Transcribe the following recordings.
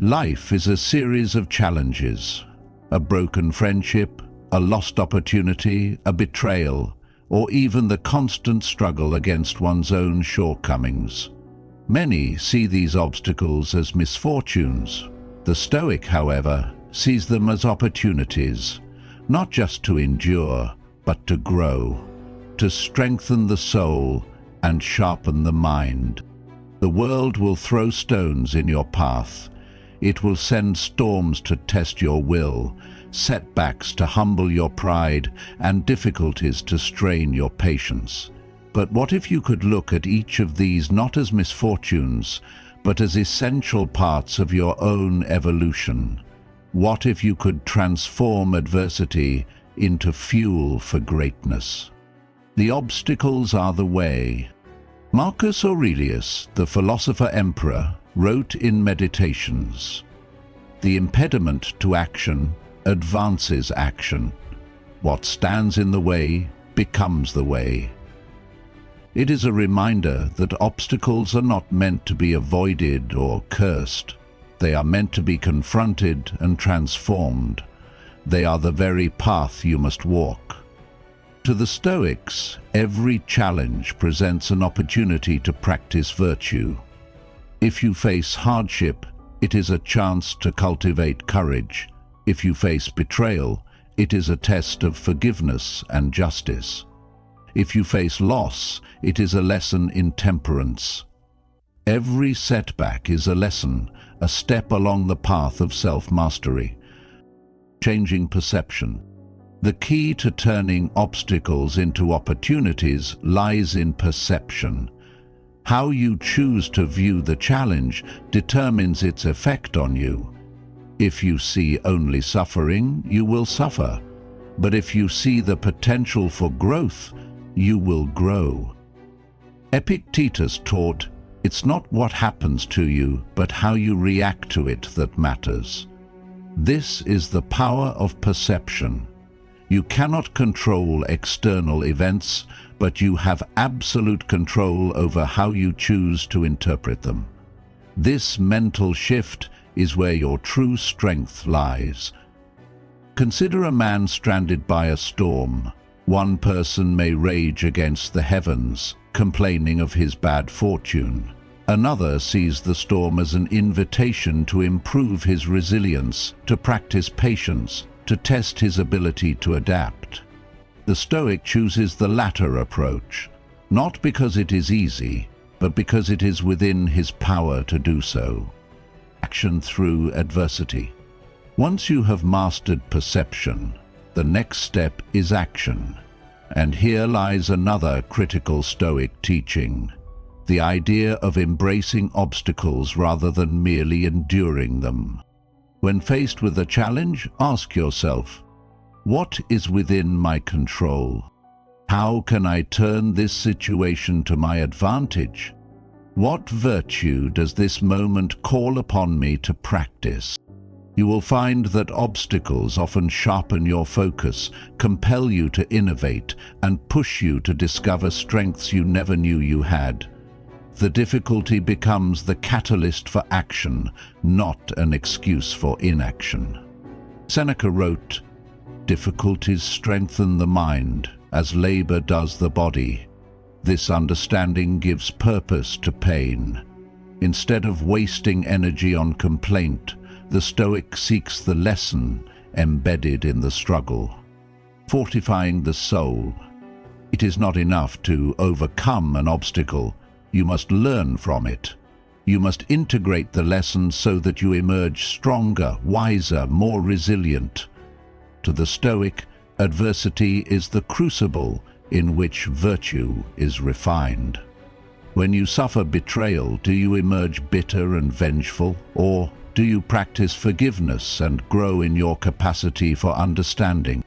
Life is a series of challenges. A broken friendship, a lost opportunity, a betrayal, or even the constant struggle against one's own shortcomings. Many see these obstacles as misfortunes. The Stoic, however, sees them as opportunities, not just to endure, but to grow, to strengthen the soul and sharpen the mind. The world will throw stones in your path. It will send storms to test your will, setbacks to humble your pride, and difficulties to strain your patience. But what if you could look at each of these not as misfortunes, but as essential parts of your own evolution? What if you could transform adversity into fuel for greatness? The obstacles are the way. Marcus Aurelius, the philosopher-emperor, wrote in Meditations, "The impediment to action advances action. What stands in the way becomes the way." It is a reminder that obstacles are not meant to be avoided or cursed. They are meant to be confronted and transformed. They are the very path you must walk. To the Stoics, every challenge presents an opportunity to practice virtue. If you face hardship, it is a chance to cultivate courage. If you face betrayal, it is a test of forgiveness and justice. If you face loss, it is a lesson in temperance. Every setback is a lesson, a step along the path of self-mastery. Changing perception. The key to turning obstacles into opportunities lies in perception. How you choose to view the challenge determines its effect on you. If you see only suffering, you will suffer. But if you see the potential for growth, you will grow. Epictetus taught, "It's not what happens to you, but how you react to it that matters." This is the power of perception. You cannot control external events, but you have absolute control over how you choose to interpret them. This mental shift is where your true strength lies. Consider a man stranded by a storm. One person may rage against the heavens, complaining of his bad fortune. Another sees the storm as an invitation to improve his resilience, to practice patience, to test his ability to adapt. The Stoic chooses the latter approach, not because it is easy, but because it is within his power to do so. Action through adversity. Once you have mastered perception, the next step is action. And here lies another critical Stoic teaching, the idea of embracing obstacles rather than merely enduring them. When faced with a challenge, ask yourself, what is within my control? How can I turn this situation to my advantage? What virtue does this moment call upon me to practice? You will find that obstacles often sharpen your focus, compel you to innovate, and push you to discover strengths you never knew you had. The difficulty becomes the catalyst for action, not an excuse for inaction. Seneca wrote, "Difficulties strengthen the mind, as labor does the body. This understanding gives purpose to pain." Instead of wasting energy on complaint, the Stoic seeks the lesson embedded in the struggle. Fortifying the soul. It is not enough to overcome an obstacle. You must learn from it. You must integrate the lesson so that you emerge stronger, wiser, more resilient. To the Stoic, adversity is the crucible in which virtue is refined. When you suffer betrayal, do you emerge bitter and vengeful, or do you practice forgiveness and grow in your capacity for understanding?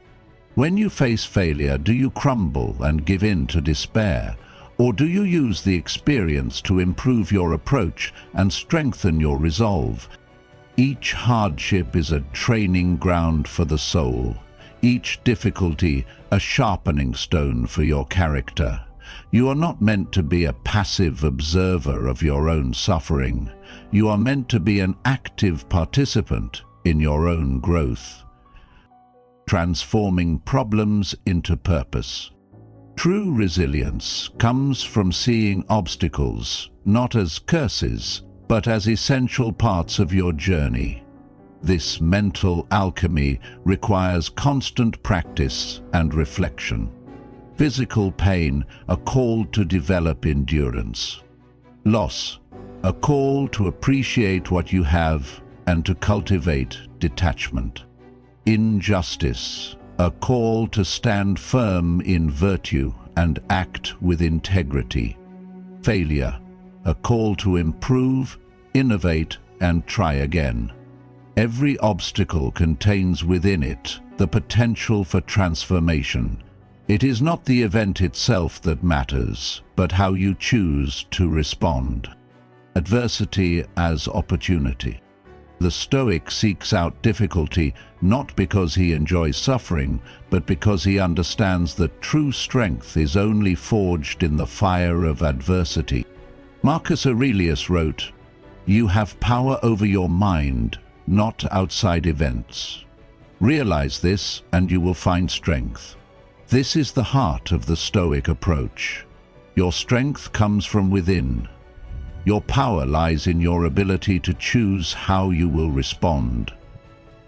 When you face failure, do you crumble and give in to despair, or do you use the experience to improve your approach and strengthen your resolve? Each hardship is a training ground for the soul. Each difficulty a sharpening stone for your character. You are not meant to be a passive observer of your own suffering. You are meant to be an active participant in your own growth, transforming problems into purpose. True resilience comes from seeing obstacles not as curses, but as essential parts of your journey. This mental alchemy requires constant practice and reflection. Physical pain, a call to develop endurance. Loss, a call to appreciate what you have and to cultivate detachment. Injustice, a call to stand firm in virtue and act with integrity. Failure, a call to improve, innovate, and try again. Every obstacle contains within it the potential for transformation. It is not the event itself that matters, but how you choose to respond. Adversity as opportunity. The Stoic seeks out difficulty not because he enjoys suffering, but because he understands that true strength is only forged in the fire of adversity. Marcus Aurelius wrote, "You have power over your mind, not outside events. Realize this and you will find strength." This is the heart of the Stoic approach. Your strength comes from within. Your power lies in your ability to choose how you will respond.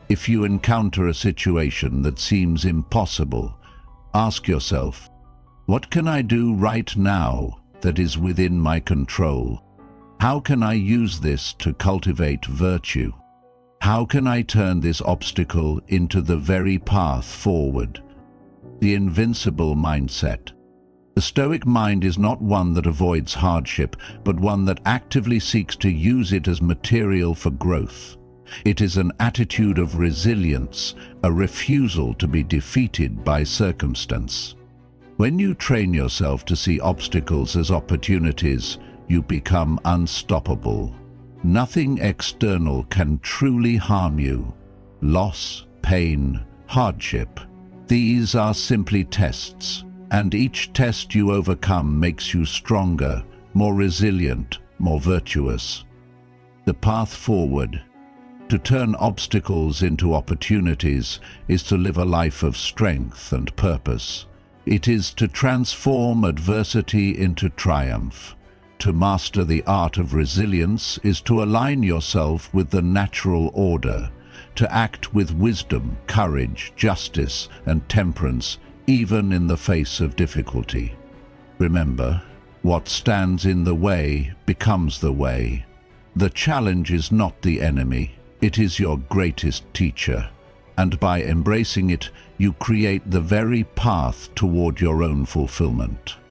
If you encounter a situation that seems impossible, ask yourself, what can I do right now that is within my control? How can I use this to cultivate virtue? How can I turn this obstacle into the very path forward? The invincible mindset. The Stoic mind is not one that avoids hardship, but one that actively seeks to use it as material for growth. It is an attitude of resilience, a refusal to be defeated by circumstance. When you train yourself to see obstacles as opportunities, you become unstoppable. Nothing external can truly harm you. Loss, pain, hardship. These are simply tests, and each test you overcome makes you stronger, more resilient, more virtuous. The path forward. To turn obstacles into opportunities is to live a life of strength and purpose. It is to transform adversity into triumph. To master the art of resilience is to align yourself with the natural order, to act with wisdom, courage, justice, and temperance, even in the face of difficulty. Remember, what stands in the way becomes the way. The challenge is not the enemy, it is your greatest teacher, and by embracing it, you create the very path toward your own fulfillment.